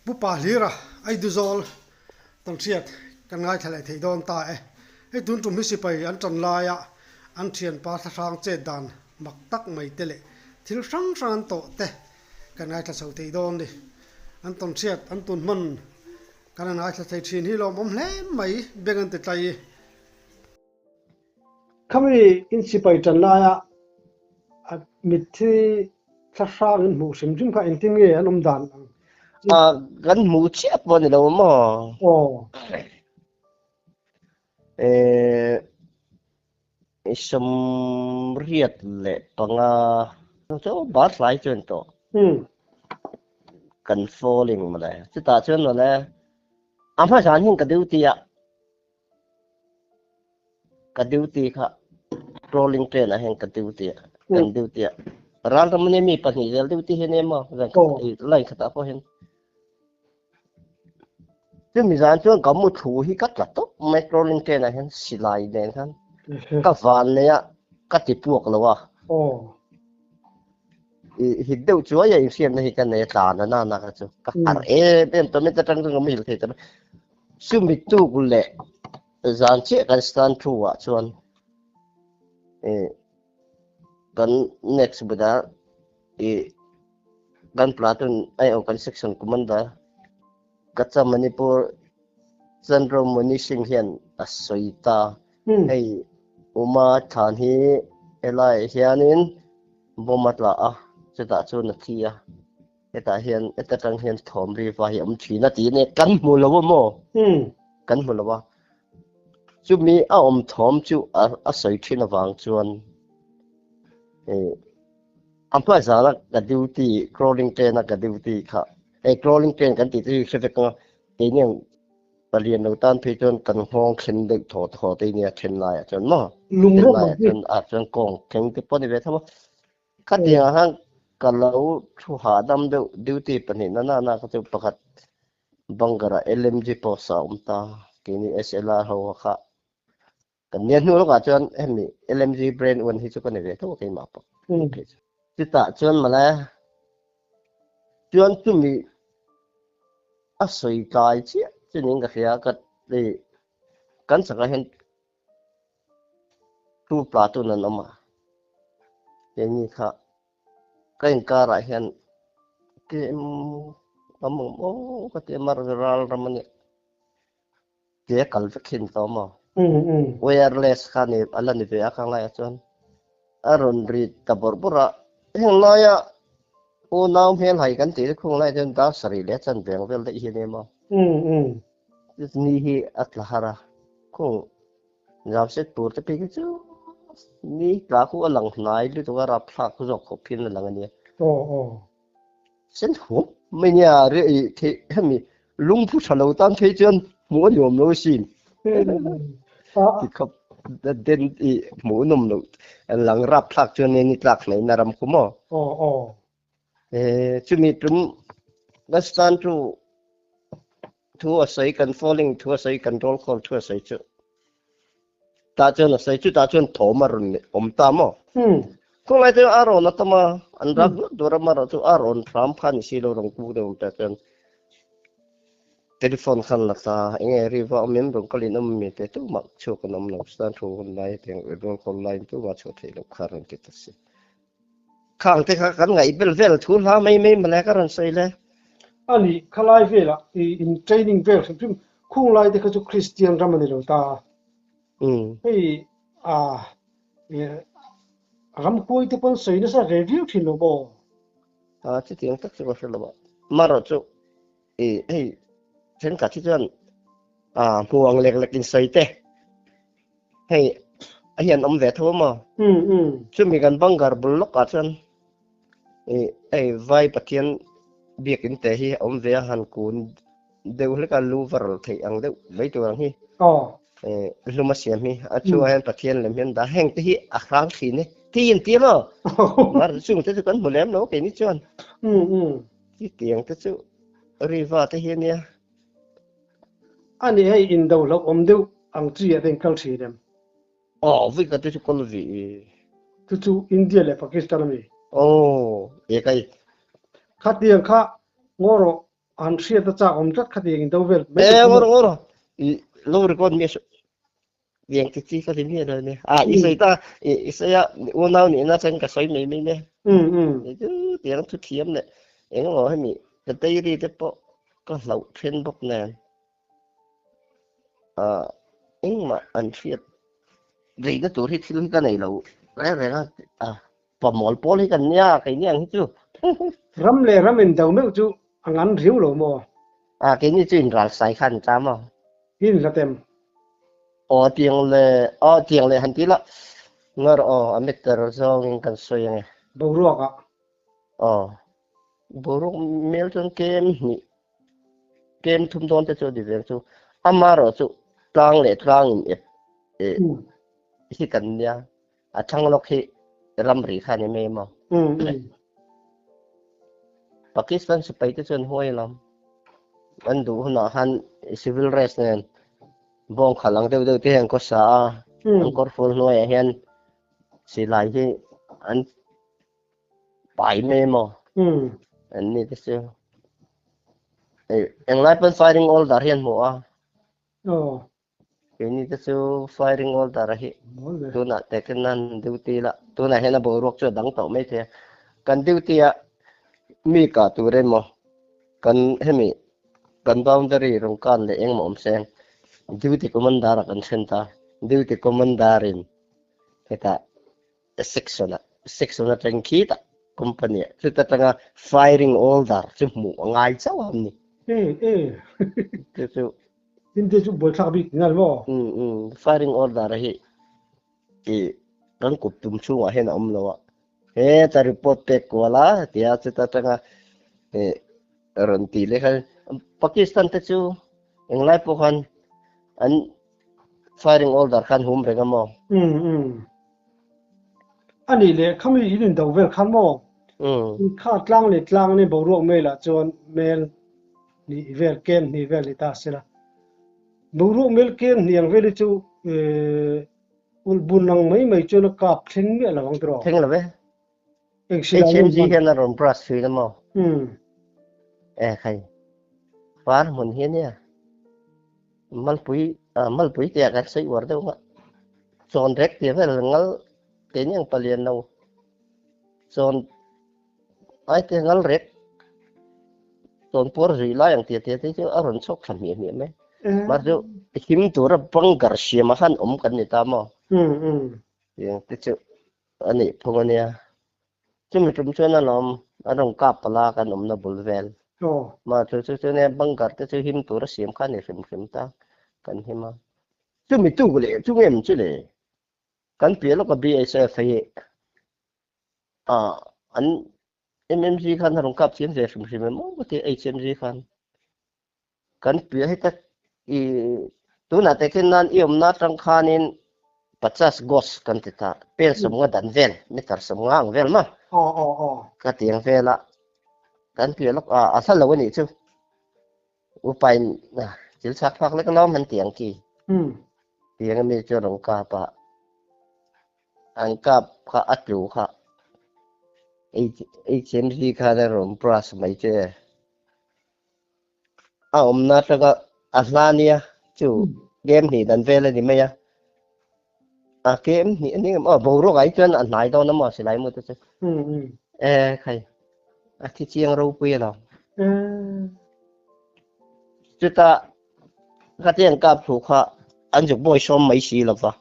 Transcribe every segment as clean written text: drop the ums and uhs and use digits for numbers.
bu pa hlira ai du zol tang thiat kan ngai thalai thei don ta e he tun tum hi si pai an chan la ya an thian pa tha rang che dan mak tak mai tele thil sang sang to te kan ngai tha so thei don ni an ton thiat an tun man kan ngai tha thei thin hi lo mom hle mai bengan te tai khami in si pai chan la ya mithi tha sang in mu sim jim kha in ting nge an dan gần mù chép vào này đâu mà oh sum riết lệ bằng chỗ bát lại chuyện to cần falling mà đây chứ ta chuyện là anh phải sáng hiện cái duty khác rolling train là hiện cái duty ra làm gì mi phải nghĩ duty hiện em mà rồi lại khát apa hiện chứ mình dàn chuyện có một thứ hi cắt là tốt mấy rolling train là hiện xì lại đèn thân các van này á các tiếp buộc là wa hi đều chúa vậy xem này cái này tàn nó cái chú các bên tôi mình ta trang cái mình thì ta sư mình tu cũng lệ dàn chế cái stand through à chuan kan next beda kan platoon ay o kan section commander katsa Manipur Central Munishing hian asoita hey uma than hi elai hianin bomatla a cheta chun na thia eta hian eta tang hian thom ri va hi thina ti ne kan mu lo mo kan mu lo wa chu mi a thom chu a soi thina wang chuan ampa zala ka duty crawling train ka duty kha crawling train kan ti ti se ka te ne palian no tan phe chon kan hong khin de tho te ne khin lai chon mo lung ro ma chon a chon kong keng te pon ve thama kha dia hang ka lo thu ha dam de duty pani na ka chu pakhat bangara LMG posa ta kini SLR ho kha kan nian nu lo ka chon hemi LMG brand one hi chu kan ve tho ke ma pa chứ ta chọn mà là chọn chúng mình áp suy cái chứ chứ những cái kia cái để cắn sắc cái hiện tu platu nên mà cái như cái cái ra hiện cái cái mà ra ramani cái cái phải kinh tao mà wireless cái này anh này về cái này chọn aron ri tabor bora heng laya o naum hel hai kan ti khung lai den da sari le chan beng vel de hi ne ma ni hi atlahara ko jab se tur te pe chu ni ka khu alang nai lu to ra phak khu jok khu phin lang ani sen hu me nya re the hemi lung phu thalo tan the chen mo yom lo sin ti khap den i mu num lo lang rap phak chen ni tlak nei naram khu mo chu mi tum the stand to a say can falling to a say control call to a say chu ta chen a say chu ta chen thomarun ni ta mo ko lai te aro na tama an rak dora mar chu aron ram khan si lo rong ku de ta chen telephone khan la ta enge riva mem rong kalin mi te tu mak chu ko nam lo stand to hon lai teng rong call line tu wa chu thei lo kharan ti ta si khang te kha kan ngai bel vel thu la mai ma la karan sei le ani khalai vela in training vel thim khung lai te kha chu Christian ramani lo ta hei ram koi te pon sei na sa review thin lo bo chi tiang tak chu lo ba maro chu ei chen ka chi chen muang lek in sei te hei a hian ve tho ma chu mi kan bangar bul lok a chen ei vai pathian biak in te hi ve han kun deu le ka lu var thei ang deu mai tu ang hi luma siam hi a chu han pathian lem hian da heng te hi a khang thi ne tin ti lo mar chung te kan mulem no ke ni chon chi tiang te chu riva te hi ne ani hei in do lo deu ang chi a den kal thi dem vi ka te chu kol vi chu India le Pakistan mi e kai khatiang kha ngoro an ria ta cha om tat khati in do vel ngor lo ri kon mi yang ti ka ti mi ne isai ta isai ya wo nau ni na chen ka soi mi ne chứ tiếng thu thiếm này em ngồi hay mi cái tây đi tiếp bộ có lẩu trên bốc nè em mà ăn phiệt vì nó chủ thì cái này lẩu rẻ rẻ bỏ món bò lấy cái nha cái nha chứ ram in do meu chu angan riu lo mo cái như chuyện ra sai khăn cha mà hin la tem tiếng lệ hành tí là ngờ amit terus kan soy nghe bo ro ka buruk Milton kem thum don te chu di vel chu amaro chu tlang le tlang in hi kan ya thang lok hi ramri khani me ma Pakistan sipai te chun hoi lam an du na han civil rights nen bong khalang deu te hang ko sa an kor ful noi hian silai hi an pai me ma anh đi tới anh lại bên firing all dar hiền mua cái này tới firing all dar hi tu na te cái nan duty la tu na hiền bộ ruột cho đắng tàu mấy thế cần duty à mi cả tu rồi mà cần hết mi cần boundary rong can le anh mồm sen duty commander cần sen ta duty commanderin kita section trên khí ta company tu ta tanga firing all dar chu mu ngai chau am ni tu tin te chu bol thak bi ngal mo firing all dar hi kan kup tum chu wa hen am lo he ta report pe ko la tia chu ta tanga ron ti le khan Pakistan te chu englai po khan an firing all dar khan hum renga mo ani le khami in do vel khan mo kha tlang ni bo ro me la chon mel ni vel ken ni vel ta sela bo ro mel ken niang vel chu ul bun nang mai chu na kap thing me la wang tro thing la ve HMG hen na ron brass fi la mo khai par mun hian ya mal pui te ka sei war de nga chon rek te vel ngal te nyang palian no chon ai te ngal rek chon por ri la yang te chu aron chok kham mi me mar chu him tur bang gar siam han kan ni ta mo yang te chu ani phongania chumi tum chona nom arong kap pala kan na bulvel mà chu ne bang gar te chu him tur siam khan ni sim ta kan hima chumi tu le chu em chu le kan pia lo ka BSF hi an MMG khan harong kap sim ve sim mo te HMG khan kan pia hi ta I tu na te kin nan iom na tang khanin 50 gos kan ti ta pel som nga dan vel meter som nga ang vel ma ka tiang vela kan pia lo asal lo ni chu upai na chil sak phak le ka lo man tiang ki tiang mi chu rong ka pa an kap kha atlu kha HMG kha da rom pras mai che na ta ga Aslania chu game ni dan vela ni me ya game ni bo ro gai chen an nai do na mo silai mu tu chu khai thi chiang ro pi lo chu ta ka tiang kap thu kha an ju boy som mai si lo wa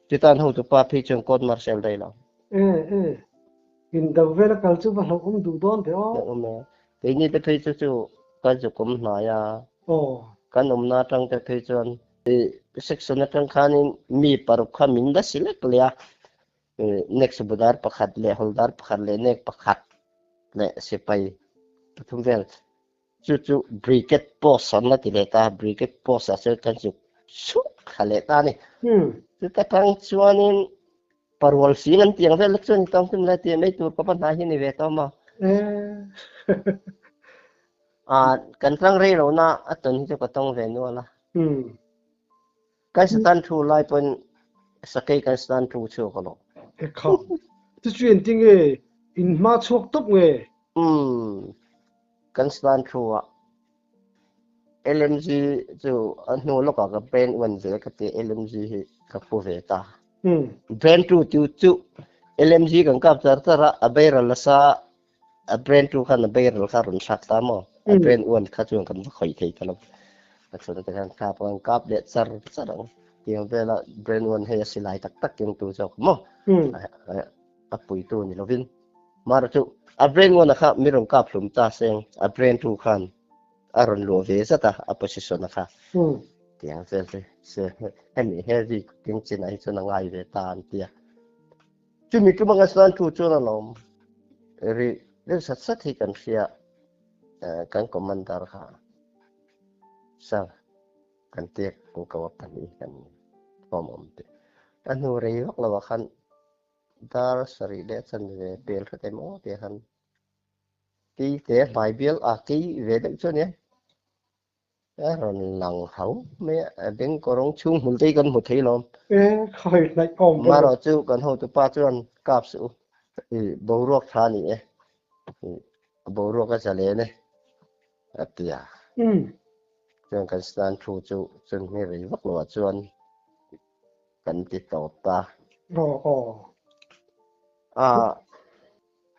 chu ta hu tu pa phi chung kot marcel dai lo in the vel kal chu ba lo du don te cái ni te thei chu ka ju kum na ya kan na tang te thei chon section na tang khanin mi par kha min da select le next budar pakhat le holdar pakhat le nek pakhat le sipai thum vel chu brigade post an la ti le ta brigade post a se kan chu su khale ta ni chu ta tang chuanin parwal singan tiang vel election tang tum la ti mai tur pa na hi ni ve ta ma kan tlang rei lo na aton hi chu tong ve no la kan stand thu lai pon sakai kan stand thu chu ko lo tu chuyện ting in ma chok top nge kan stan thua LMG chu anu lo ka pen wan ze ka te LMG hi ka pu ve ta brand chu LMG kan kap char tara a beral la sa a brand tu khan a beral kha run sak ta mo a brand wan kha chu kan khoi thei ta lo ka chu ta kan kap le char charang yang vela brand wan he silai tak tak yang tu chok mo a pui tu ni lovin mar chu a brand wan kha mi rong kap hlum ta seng a brand tu khan aron lo ve zata a position kha tiang vel se hemi heavy ting chin ai chu na ngai ve ta an tia chu mi chu manga stan tu chu na lom ri le sat sat hi kan sia kan commander kha sa kan tek ko ka wa pani kan pomom te anu re yok la khan dar sari de chan ve bel kha te mo te khan ki te bai bel a ki ve de chu ne rồi lòng hấu mấy tiếng có rong chung một tí gần một thấy lắm khơi lại ôm mà rồi chú cần hậu tụ ba chuan cáp sự bầu ruột thà nị bầu ruột cái chả lẽ này tiệt chuan cần stand thu chú chuan nghe rồi vắt lụa chuan cần tiếp tục ta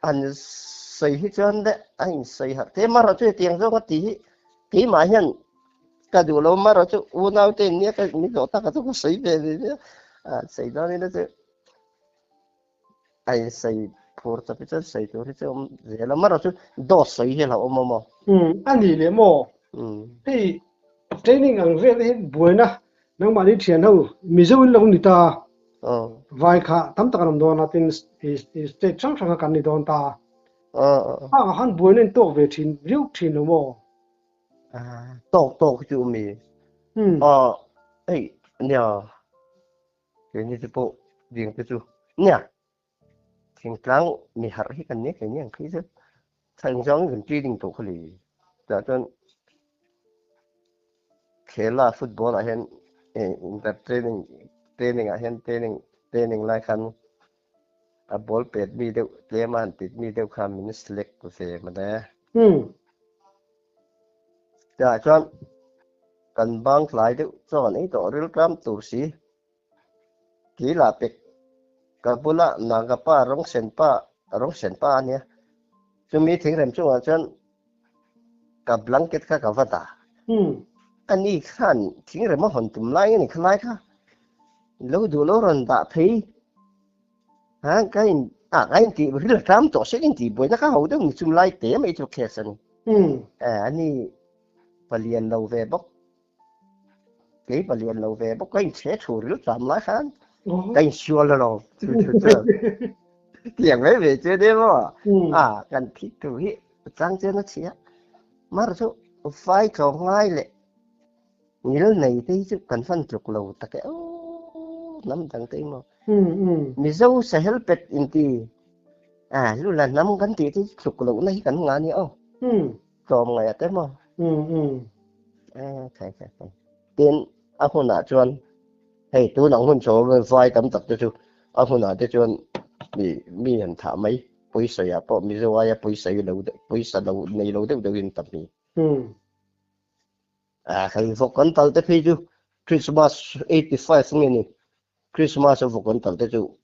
anh xây hết chuan đấy anh xây hết thế mà rồi chú tiền cho cái tí mà hiện cái điều lo mà rồi chú u nào tiền nhé cái những đồ ta cái chú xây về đi xây đó nên nó ai xây phur tapi chu xây tu chu je la mar chu do xây he la omo ani le mo hey training ang re le buena nang ma ni thian ho mi zo in lo ni ta vai kha tam tak nam do na tin state chang chang kan ni don ta han buena in tok ve thin riu thin lo mo tok chu mi hey nya cái ni chu po ding chu nya thỉnh thoảng mi har hi kan ne ke nyang khi chứ thành giống gần truy đình tổ khali đã cho khela football a hen inter training a hen training lai khan a ball pet mi deu leman tit mi deu kham min select ko se ma da đã cho kan bang lại deu cho nei to ril kam tur si ki la pek kapula nagapa rong sen pa nia chumi thing rem chu chuan ka blanket kha ka vata ani khan thing rem ma hon tum lai ni khlai kha lo du lo ron da thei ha cái ti ril tram to se ti boi na ka ho de chum lai te mai chu khes ani ani palian lo ve bok cái palian lo ve bok cái che thu ril tram lai khan cái xua là rồi tiền mấy về chơi đấy mà cần thiết tu hi trang chơi nó chia mà rồi phải còn ngay lệ như này thì chứ cần phân trục lầu ta cái nắm thằng tim mà mình dâu sẽ help it in ti lúc là nắm gắn thì trục lầu này cần ngán nhỉ còn ngày tết mà thầy tiền aku nak cuan hey tu nang hun cho về vai tấm tập cho chú aku nak để cuan mi hình thả mấy bôi sấy à bỏ mi rồi bôi sấy lâu đấy bôi sấy lâu này lâu đấy đều in tập mi khi phục con tàu tới khi chú Christmas 85 nghe nè Christmas phục con tàu tới chú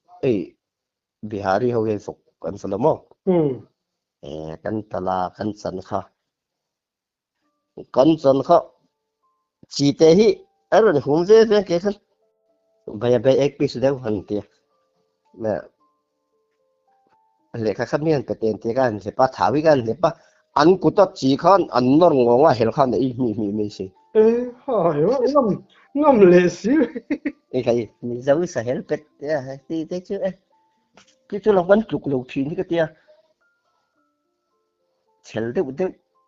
Bihari hầu hay phục con phải làm không con tala con sân kha chỉ thế hi ở rồi hôm về cái khăn bây giờ ek piece đâu hẳn tiệt nè lệ các khám miền cái tiền tiệt cái sẽ bắt tháo cái sẽ bắt ăn cút tát chỉ khăn ăn nó ngon quá hết khăn đấy mi gì ngâm lệ xíu cái mình giấu sẽ hết cái thì thế chứ cái chỗ làm vẫn lục lục thì cái tia chel đâu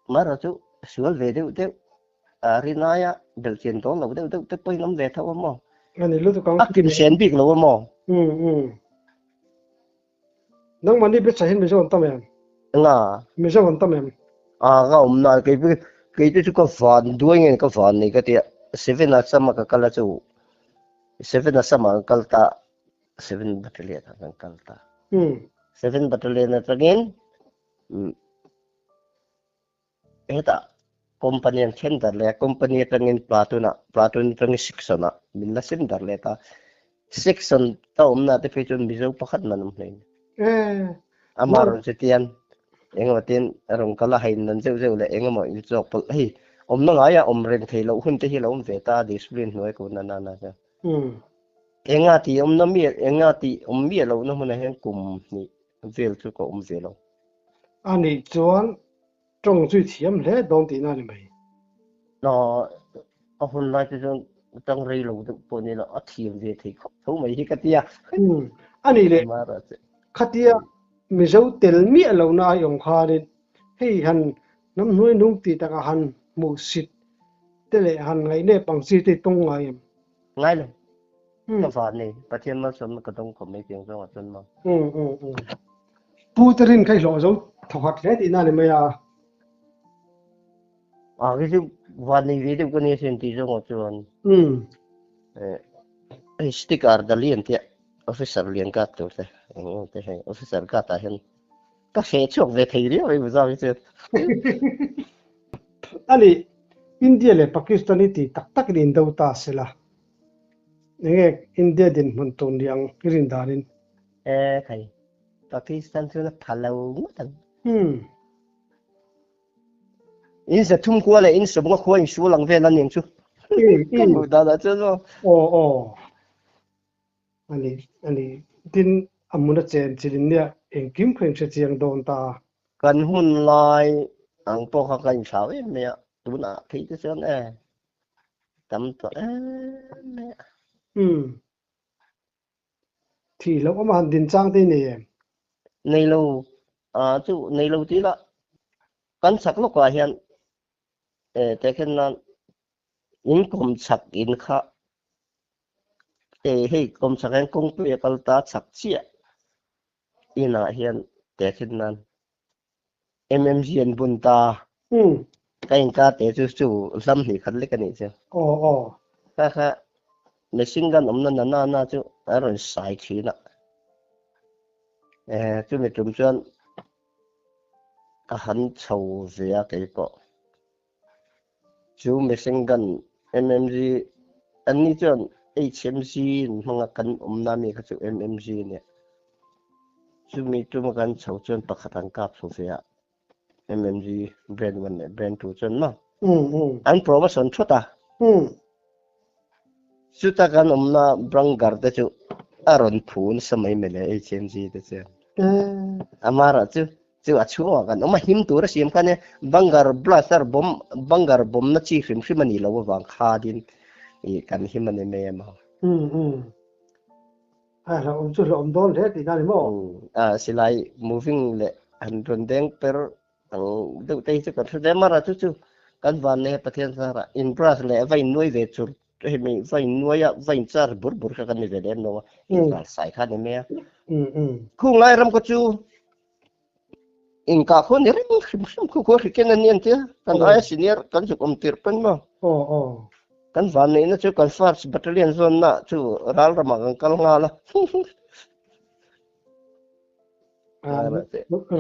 mà rồi chú sửa về đâu Rinaya del ciento lo te poi nam ve thaw mo ani lu tu kang akim sen bik lo mo nang mani be sahin me jon tamem nga me jon tamem ga na cái chu ko fan duai nge ko fan ni ka tia seven asama ka kala chu seven asama kalta seven battalion ka kalta seven battalion na tagin eta company an chen dar le company tangin platun tangi section a min la sim dar le ta section ta omna te pechun bizo pakhat manum nei man amaron setian engma tin rong kala hain nan zeu le engma il chok pal hi omna ngaya omren theilo hun te hi lo ve ta discipline noi ko na ja enga ti omna mi enga ti ommi lo na mun hen kum ni vel chu ko velo ani chuan trong chui thiam hle dong ti na ni mai no a hun lai chu tang rei lo tu po ni lo a thiam ve thei tho mai hi ka tia ani le amara che khatia mi zo tel mi lo na yong kha ni hei han nam nuai nung ti ta ka han mu sit te le han ngai ne pang si te tong ngai ngai lo ka fa ni pathian ma som ka dong ko mai piang zo a chun ma pu terin khai lo zo thohat le ti na ni mai a cái chu van ni ve tu ko ni sen ti zo ngo chuan sticker da lien te officer lien ka tu te te he officer ka ta hen ka he chok ve thei ri oi za vi che ani India le Pakistani ti tak tak din do ta sela nge India din mun ton yang rin darin thầy Pakistan chu na phalo tan in sa thum ko le in sa bang ko in su lang ve lan ning chu ka mu da chu no ani tin amuna chen chirin nia engkim khen che chiang don ta kan hun lai ang po ka kan sao em me tu na thi chu chen tam to me thì lo mà hành din chang te ne nei lo chu nei lo ti la kan sak lo ka hian te khen na in kom sak in kha hei kom sak en kong pe kal ta sak chia ina hian te khen nan mmg en bun ta kain ka te chu lam ni khat le ka ni che kha machine gun omna na chu aron sai thi na chu me tum chuan a han chho ve a ke ko chu machine gun mmg ani chuan HMG hmanga kan omna mi kha chu mmg ne chu mi tum kan chho chuan pakhatan kap thu ve a mmg brand 1 ne brand 2 chuan ma an promotion thota chu ta kan omna brangar te chu aron phun samai mele HMG te che amara chu achua kan oma him tur siam kan bangar blaster bangar bom na chi hrim hrim ani lo wang kha din I kan him ani me ma la chu lo don le ti na ni mo silai moving le an ron deng per ang deu te chu kan de mara chu kan van ne pathian sara in bras le vai noi ve chu mi vai noia vai char bur kha kan ni ve den no in kal sai kha ni me khung lai ram ko chu in ka khon ni rim khim khu ko ken an yen te kan ai senior kan chu kom tir pen ma kan van ne na chu kan first battalion zone na chu ral rama kan kal nga la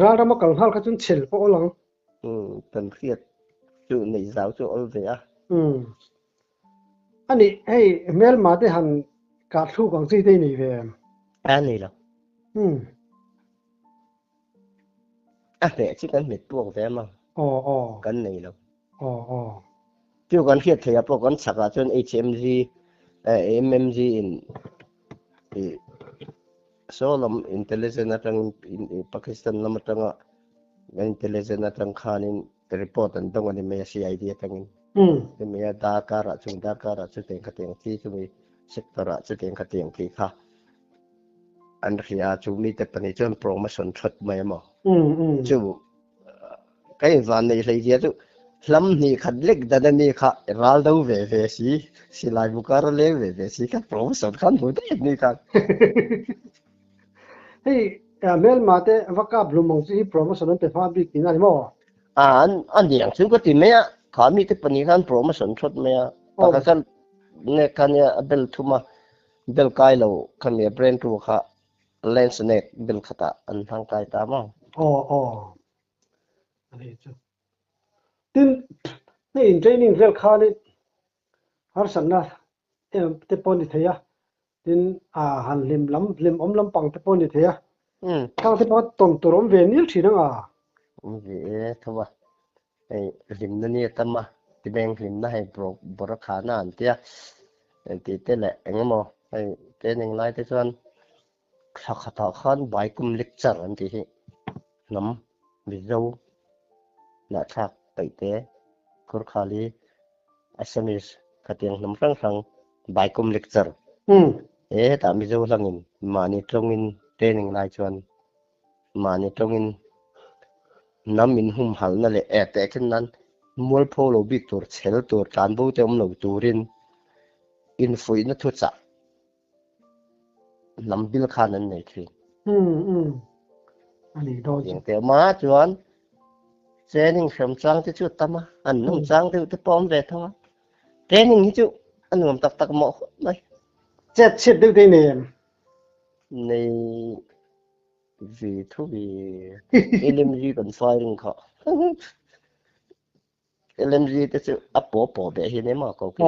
ra ra ma kal hal ka chun chel po lang tan khiat chu nei zau chu ol ve a ani hey mel ma te han ka thu kang si te ni ve ani lo te chi kan mit tuang ve ma kan nei lo chu kan khiat thea po kan saka chun HMG mmg in solam intelligence atang Pakistan lam atanga intelligence atang khanin report an dong ani me CID atangin me Dakar chu teng khateng thi chu mi sector chu teng khateng thi kha an khia chu mi te pani chon promotion thot mai ma chu kai van nei hlei dia chu lam ni khat lek da ni kha ral do ve si lai bukar le ve si ka promotion khan bu de ni kha hey mel ma te vaka blumong si promotion te fa bi ki na ni mo an yang chu ko ti me kha mi te pani khan promotion thot me ka kan ne kan ya bel thuma bel kai lo kan ya brand tu kha lens net bel khata an thang kai ta ma ani chu tin nei in training vel kha ni har san na te pon ni theya tin han lim om lam pang te pon ni theya thang te pa tom torom ve nil thina nga về thôi ai lim nó nè tâm mà thì bên lim nó hay bro khá na anh tia thì thế là anh mà ai thế nên lại thế cho khắc khắc khan bài cùng lịch sử anh thì nắm bị dâu là khắc bảy thế kur khali assamese khát tiếng nắm răng bài cùng lịch sử tạm bị dâu langin mà ni trong in thế nên lại cho mà ni trong in nắm in hum hal na le te ken nan mol pholo big tur chel tur kan bo te lo turin in foi na thu cha lam bil khan an nei thi ani do yang te ma chuan training sam chang te chu tama an nong chang te pom ve thawa training hi chu an ngom tak tak mo mai chet de de nem nei vì thu vì LMG còn firing khó LMG te chu apo be hi ne ma ko ke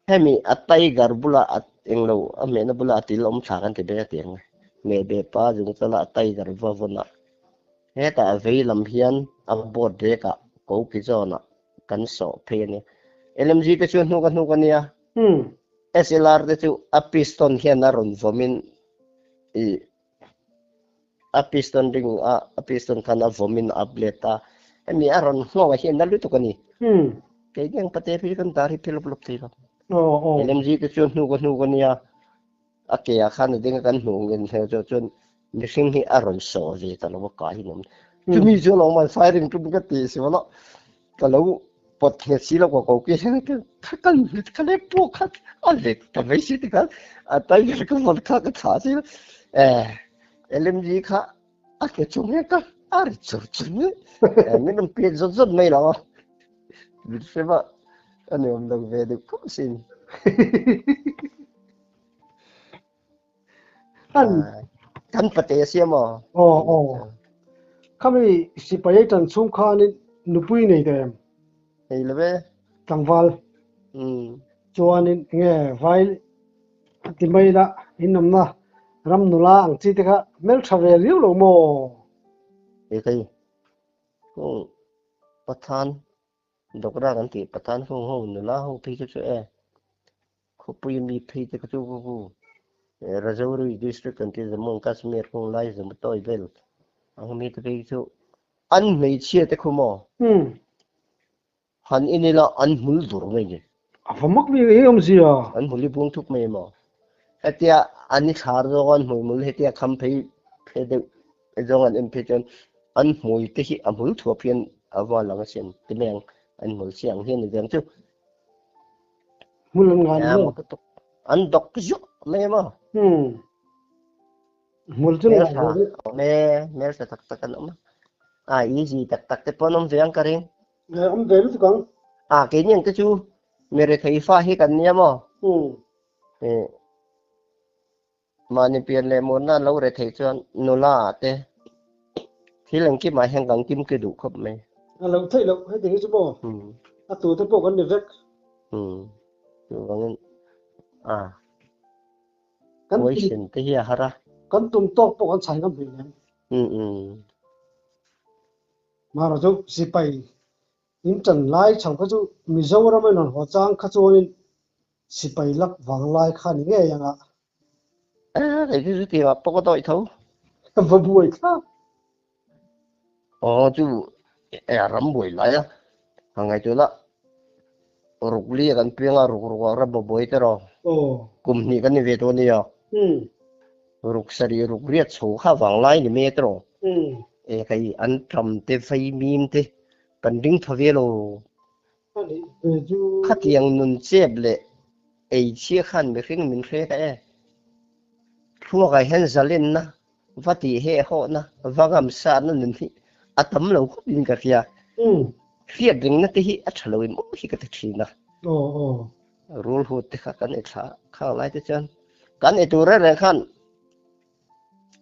hemi atai garbula at englo amena bula atilom thakan te be tiang me be pa jung chala atai garwa vona heta veilam hian abot de ka ko ki zona kan so phe ni LMG te chu nu kan nia SLR te chu a piston hian a ron vomin a piston ring a piston kan a vomin ableta hemi aron ngo hian na lu to kani ke yang pate phi kan dari pelop ti lo LMG ke chuan nu ko nia a ke a khan ding kan nu ngin he cho chuan machine hi aron so ve ta lo ka hi nom tu mi chu lo man firing tu ka ti si lo ka lo pot he si lo ko ke ka kan le po khat a le ta ve si ti ka a ta yi ka mon ka tha si LMG kha a ke chung he ka a ri chu ni min nom pi zot mai lo bi se ba anh em đang về được cũng xin kan pate siya mo kami si payaitan sum khan nupui nei dem ei lebe tangwal chuan nge vai ti mai la innam na ram nula ang chi te kha mel thave liu lo mo ei kai ko pathan dokra kan ti pathan ho nula ho phi chu ko pui mi phi te chu ko Rajouri district kan ti Jammu Kashmir ko lai jam toi bel ang mi te phi chu an nei chia te khumo han inila an hul dur mai ni afamak bi em zia an huli bung thuk mai mo hetia ani thar zo an mul hetia kham phei de zong an em phe chen an mui te hi amul thu phian awalang sen te meng an mul siang hian ni jang chu mulan ngan mo an dok ju me ma mul chun me sa tak tak an ma easy tak te ponom veang karing am ve lu kang cái những cái chú mere thầy pha hi kan nia mo mà ni pian le mon na lo re thei chuan nula te thilang ki ma hang gang kim ke du khop me lo thei lo he ding chu bo a tu te po kan ni vek chu wangin kan sin te hi hara kan tum tok po kan sai kan bi mà rồi chú si pai in trần lai chẳng có chú Mizoram ấy nó họ trang khá chú in si pai lắc vàng lai khá ní nghe yang ạ cái gì mà bố có tội thấu vừa buổi khá chú rắm buổi lại hàng ngày chú là rục lia kan piang ruk ra boy te ro kum ni kan ni ve to ni ya ruk sari ruk riat chu kha wang lai ni me te ro kai an tham te fai mim te kan ding thave lo khát yang nun chep le ei chia khan me khing min khe ka thua ga hen zalen na vati he ho na vangam sa na nin hi atam lo khu bin ka khia khiat ding na te hi a thalo im hi ka te thina rule hu te kha kan e kha lai te chan kan e tu re khan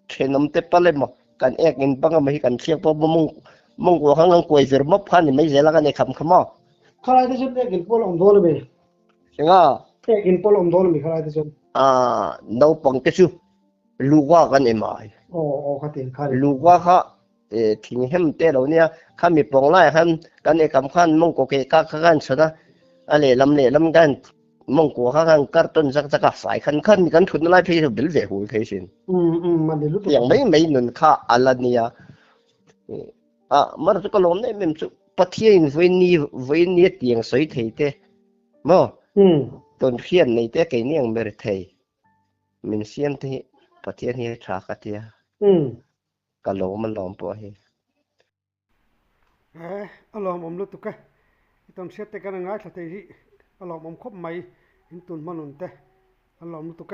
thenom te pale mo kan ek in banga mai kan thiak po mong มงกัวข้างลังกวยฟิร์มพันนี่ไม่ใช่ละกันในคำขมอใครที่ฉันเด็กกินปลอมโดนเลย ใช่ไหมเด็กกินปลอมโดนมีใครที่ฉันเราปังเตชูลูกว่ากันเอ็มไอโอ้โอ้ขัดเองขัดลูกว่าเขาทิ้งเห็มเตะเราเนี่ยข้ามีปองไล่เห็มกันในคำขันมงกัวเกะกันชนะอะไรลำเล่ลำกันมงกัวข้างการต้นสักฝ่ายขันมีกันทุนไล่พี่ถูกดิลเวหูเคยสินมันดีรู้ตัวอย่างไม่นุนข้าอะไรเนี่ยมันก็ลงเนี่ยมันสุปะเทียนเวียนเตียงสวยทีเตะมั้งต้นเพียนในเตะกี่เนี่ยไม่ได้ทีมันเสียนที่ปะเทียนที่ชากัดเทียก็ลงมันลงปะเฮอารมณ์ผมรู้ตัวแกตอนเสียแต่กันง่ายสักทีอารมณ์ผมคบไม่หินตุนมันนุ่นเตะอารมณ์รู้ตัวแก